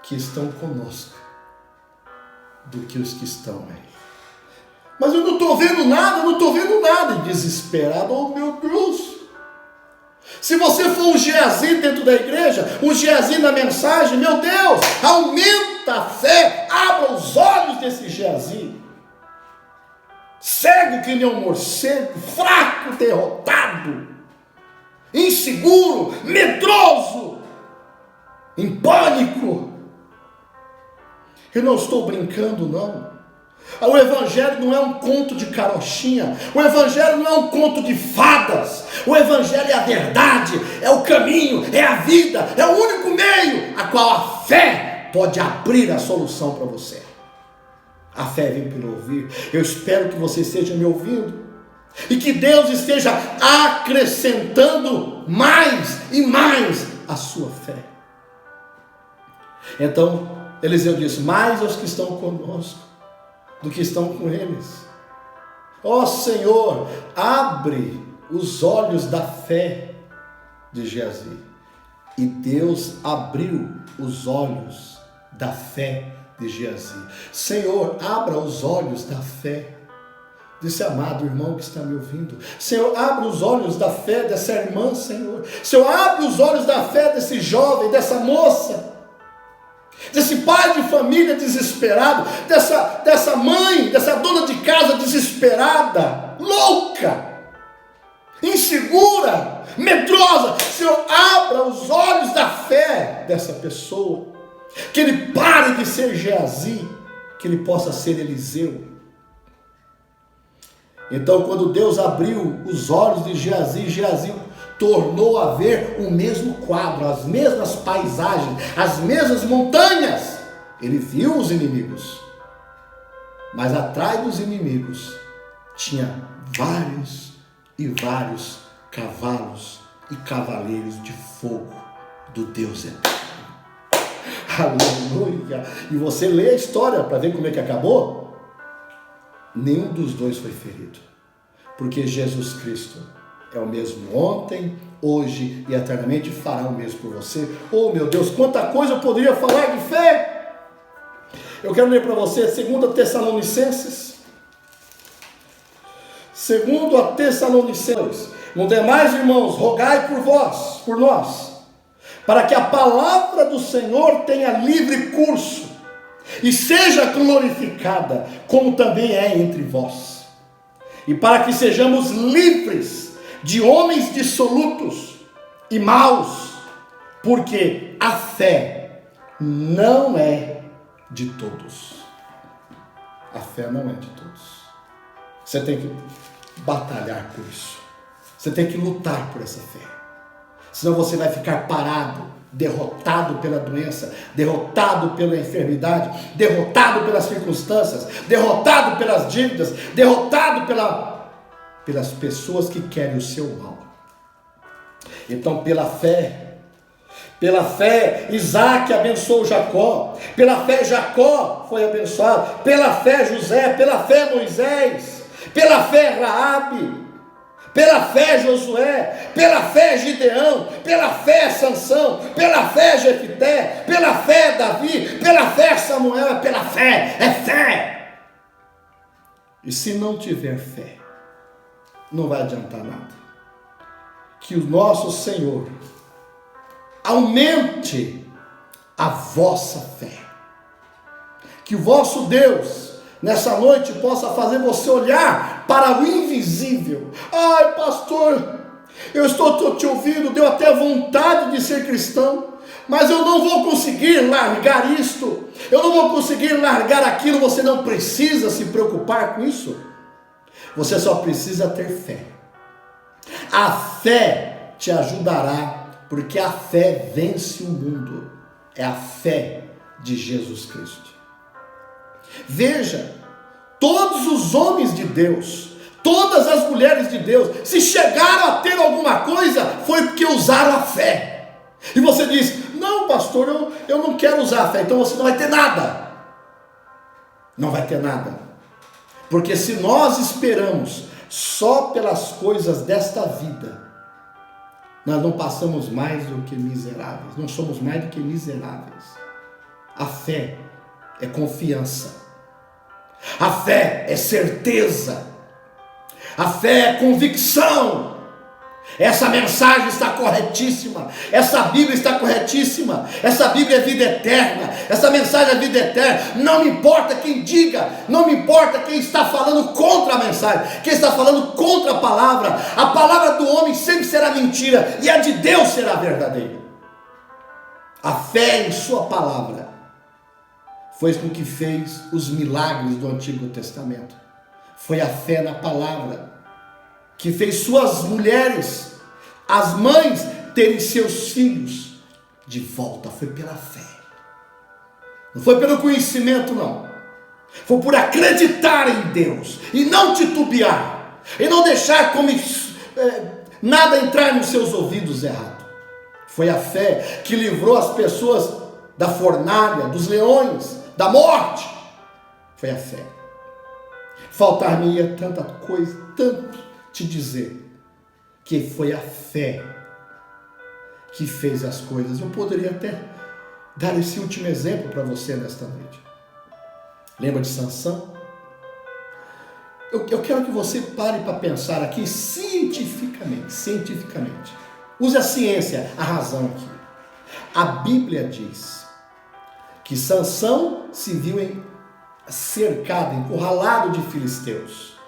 que estão conosco do que os que estão aí. Mas eu não estou vendo nada, E desesperado, oh meu Deus. Se você for um Geazi dentro da igreja, um Geazi na mensagem, meu Deus, aumenta a fé, abra os olhos desse Geazi. Cego que nem um morcego, fraco, derrotado, inseguro, medroso, em pânico. Eu não estou brincando, não. O evangelho não é um conto de carochinha. O evangelho não é um conto de fadas. O evangelho é a verdade, é o caminho, é a vida, é o único meio a qual a fé pode abrir a solução para você. A fé vem pelo ouvir. Eu espero que você esteja me ouvindo e que Deus esteja acrescentando mais e mais a sua fé. Então Eliseu disse: mais aos que estão conosco do que estão com eles. Ó Senhor, abre os olhos da fé de Geazi. E Deus abriu os olhos da fé de Geazi. Senhor, abra os olhos da fé desse amado irmão que está me ouvindo. Senhor, abre os olhos da fé dessa irmã, Senhor. Senhor, abre os olhos da fé desse jovem, dessa moça, desse pai de família desesperado, dessa mãe, dessa dona de casa desesperada, louca, insegura, medrosa. Senhor, abra os olhos da fé dessa pessoa, que ele pare de ser Geazi, que ele possa ser Eliseu. Então, quando Deus abriu os olhos de Geazi, Geazi tornou a ver o mesmo quadro, as mesmas paisagens, as mesmas montanhas. Ele viu os inimigos, mas atrás dos inimigos tinha vários e vários cavalos e cavaleiros de fogo do Deus eterno. Aleluia! E você lê a história para ver como é que acabou. Nenhum dos dois foi ferido, porque Jesus Cristo é o mesmo ontem, hoje e eternamente, fará o mesmo por você. Oh meu Deus, quanta coisa eu poderia falar de fé. Eu quero ler para você 2 Tessalonicenses. 2 Tessalonicenses. No demais, irmãos, rogai por vós, por nós, para que a palavra do Senhor tenha livre curso e seja glorificada, como também é entre vós, e para que sejamos livres de homens dissolutos e maus, porque a fé não é de todos. A fé não é de todos. Você tem que batalhar por isso. Você tem que lutar por essa fé. Senão você vai ficar parado, derrotado pela doença, derrotado pela enfermidade, derrotado pelas circunstâncias, derrotado pelas dívidas, derrotado pelas pessoas que querem o seu mal. Então, pela fé, Isaac abençoou Jacó, pela fé Jacó foi abençoado, pela fé José, pela fé Moisés, pela fé Raabe, pela fé Josué, pela fé Gideão, pela fé Sansão, pela fé Jefité, pela fé Davi, pela fé Samuel. Pela fé, é fé. E se não tiver fé, não vai adiantar nada. Que o nosso Senhor aumente a vossa fé. Que o vosso Deus, nessa noite, possa fazer você olhar para o invisível. Ai, pastor, eu estou te ouvindo, deu até vontade de ser cristão, mas eu não vou conseguir largar isto, eu não vou conseguir largar aquilo. Você não precisa se preocupar com isso, você só precisa ter fé. A fé te ajudará, porque a fé vence o mundo, é a fé de Jesus Cristo. Veja, todos os homens de Deus, todas as mulheres de Deus, se chegaram a ter alguma coisa, foi porque usaram a fé. E você diz, não pastor, eu não quero usar a fé, então você não vai ter nada. Não vai ter nada. Porque se nós esperamos só pelas coisas desta vida, nós não passamos mais do que miseráveis, não somos mais do que miseráveis. A fé é confiança, a fé é certeza, a fé é convicção. Essa mensagem está corretíssima, essa Bíblia está corretíssima, essa Bíblia é vida eterna, essa mensagem é vida eterna. Não me importa quem diga, não me importa quem está falando contra a mensagem, quem está falando contra a palavra do homem sempre será mentira, e a de Deus será verdadeira. A fé em sua palavra foi com que fez os milagres do Antigo Testamento, foi a fé na palavra que fez suas mulheres, as mães, terem seus filhos de volta. Foi pela fé, não foi pelo conhecimento, não. Foi por acreditar em Deus e não titubear, e não deixar nada entrar nos seus ouvidos errado. Foi a fé que livrou as pessoas da fornalha, dos leões, da morte. Foi a fé. Faltar-me-ia tanta coisa, tanto te dizer, que foi a fé que fez as coisas. Eu poderia até dar esse último exemplo para você nesta noite. Lembra de Sansão? Eu quero que você pare para pensar aqui cientificamente. Use a ciência, a razão aqui. A Bíblia diz que Sansão se viu cercado, encurralado de filisteus.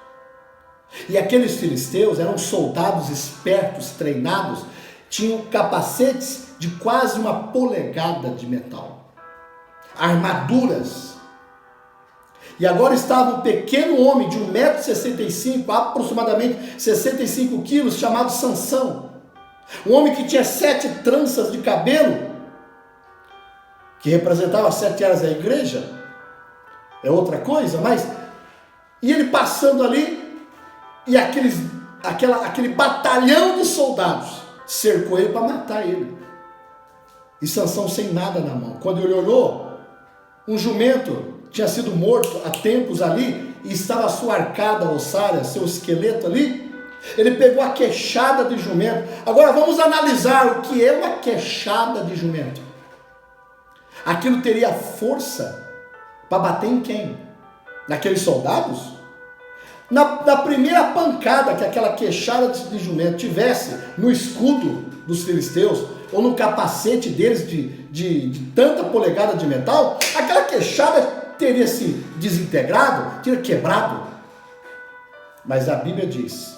E aqueles filisteus eram soldados espertos, treinados, tinham capacetes de quase 1 polegada de metal, armaduras. E agora estava um pequeno homem de 1,65 m, aproximadamente 65 quilos, chamado Sansão. Um homem que tinha 7 tranças de cabelo, que representava 7 áreas da igreja, é outra coisa, mas... E ele passando ali, e aquele batalhão de soldados cercou ele para matar ele. E Sansão sem nada na mão. Quando ele olhou, um jumento tinha sido morto há tempos ali, e estava a sua arcada ossária, seu esqueleto ali. Ele pegou a queixada de jumento. Agora vamos analisar o que é uma queixada de jumento. Aquilo teria força para bater em quem? Naqueles soldados? Na primeira pancada que aquela queixada de jumento tivesse no escudo dos filisteus, ou no capacete deles de tanta polegada de metal, aquela queixada teria se desintegrado, teria quebrado. Mas a Bíblia diz,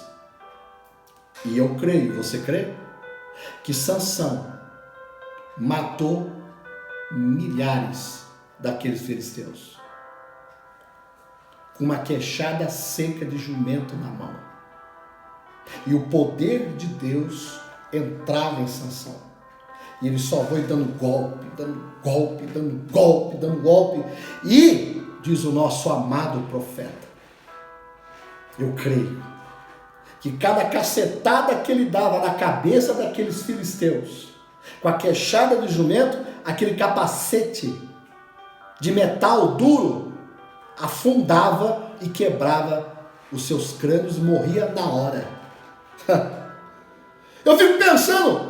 e eu creio, você crê? Que Sansão matou milhares daqueles filisteus com uma queixada seca de jumento na mão. E o poder de Deus entrava em Sansão. E ele só foi dando golpe, dando golpe. E, diz o nosso amado profeta, eu creio que cada cacetada que ele dava na cabeça daqueles filisteus, com a queixada de jumento, aquele capacete de metal duro, afundava e quebrava os seus crânios, morria na hora. Eu fico pensando,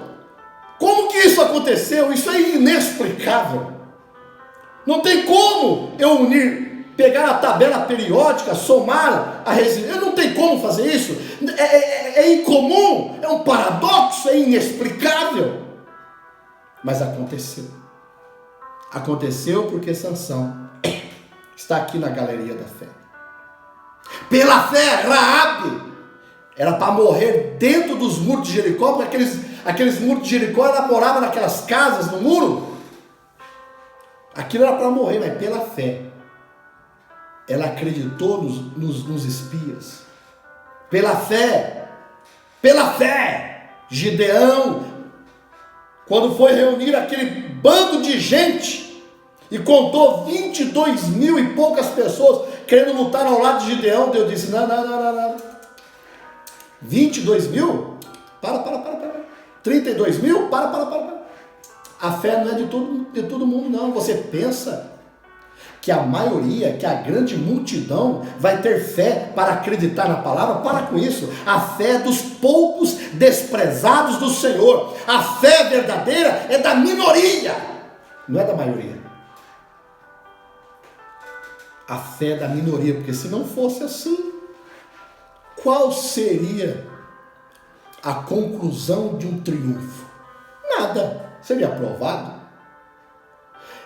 como que isso aconteceu? Isso é inexplicável. Não tem como eu pegar a tabela periódica, somar a resistência. Não tem como fazer isso. É incomum, é um paradoxo, é inexplicável. Mas aconteceu. Aconteceu porque Sansão está aqui na galeria da fé. Pela fé, Raabe era para morrer dentro dos muros de Jericó, porque aqueles muros de Jericó, ela morava naquelas casas no muro. Aquilo era para morrer, mas pela fé ela acreditou nos espias. Pela fé, Gideão, quando foi reunir aquele bando de gente e contou 22 mil e poucas pessoas querendo lutar ao lado de Gideão, Deus disse: não. 22 mil? Para. 32 mil? Para. A fé não é de todo mundo, não. Você pensa que a maioria, que a grande multidão vai ter fé para acreditar na palavra? Para com isso. A fé é dos poucos desprezados do Senhor. A fé verdadeira é da minoria, não é da maioria. A fé é da minoria, porque se não fosse assim, qual seria a conclusão de um triunfo? Nada, seria aprovado.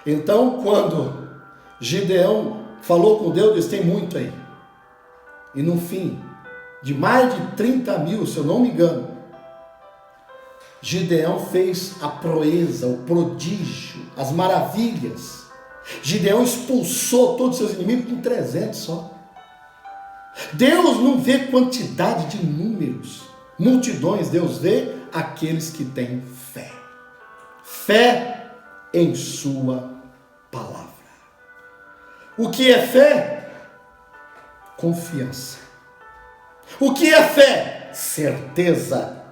Então, quando Gideão falou com Deus, disse: tem muito aí. E no fim, de mais de 30 mil, se eu não me engano, Gideão fez a proeza, o prodígio, as maravilhas. Gideão expulsou todos os seus inimigos com 300 só. Deus não vê quantidade de números, multidões. Deus vê aqueles que têm fé. Fé em sua palavra. O que é fé? Confiança. O que é fé? Certeza.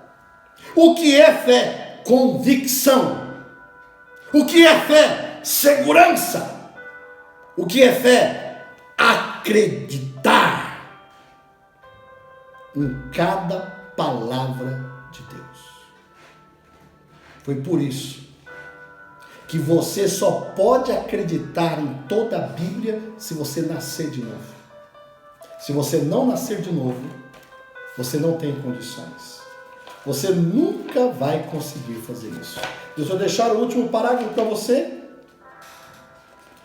O que é fé? Convicção. O que é fé? Segurança. O que é fé? Acreditar em cada palavra de Deus. Foi por isso que você só pode acreditar em toda a Bíblia se você nascer de novo. Se você não nascer de novo, você não tem condições. Você nunca vai conseguir fazer isso. Deixa eu deixar o último parágrafo para você.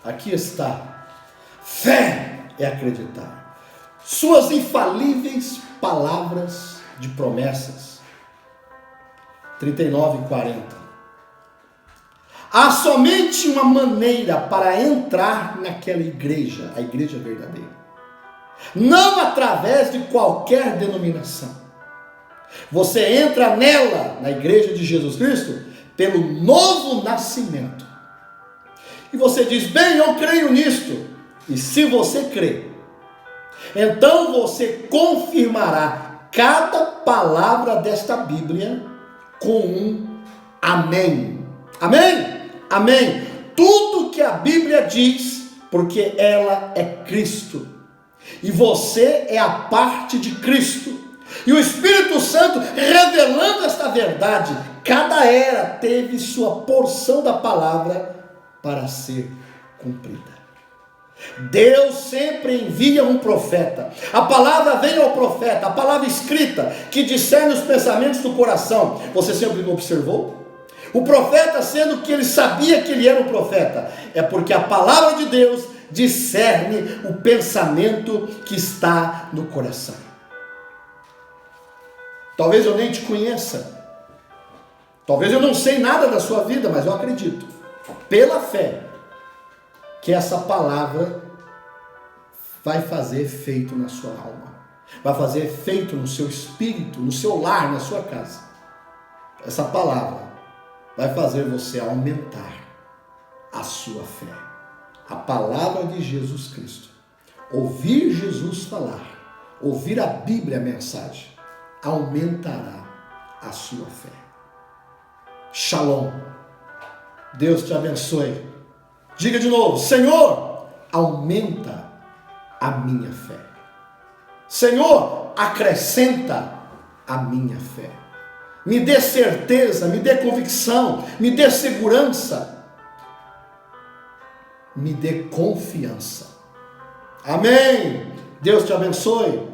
Aqui está. Fé é acreditar. Suas infalíveis palavras de promessas. 39 e 40. Há somente uma maneira para entrar naquela igreja, a igreja verdadeira. Não através de qualquer denominação. Você entra nela, na igreja de Jesus Cristo, pelo novo nascimento. E você diz: bem, eu creio nisto. E se você crê, então você confirmará cada palavra desta Bíblia com um amém. Amém? Amém. Tudo que a Bíblia diz, porque ela é Cristo. E você é a parte de Cristo. E o Espírito Santo revelando esta verdade. Cada era teve sua porção da palavra para ser cumprida. Deus sempre envia um profeta. A palavra vem ao profeta, a palavra escrita, que discerne os pensamentos do coração. Você sempre observou? O profeta, sendo que ele sabia que ele era um profeta, é porque a palavra de Deus discerne o pensamento que está no coração. Talvez eu nem te conheça, talvez eu não sei nada da sua vida, mas eu acredito, pela fé, que essa palavra vai fazer efeito na sua alma, vai fazer efeito no seu espírito, no seu lar, na sua casa. Essa palavra vai fazer você aumentar a sua fé. A palavra de Jesus Cristo. Ouvir Jesus falar, ouvir a Bíblia, a mensagem, aumentará a sua fé. Shalom. Deus te abençoe. Diga de novo: Senhor, aumenta a minha fé. Senhor, acrescenta a minha fé. Me dê certeza, me dê convicção, me dê segurança, me dê confiança. Amém. Deus te abençoe.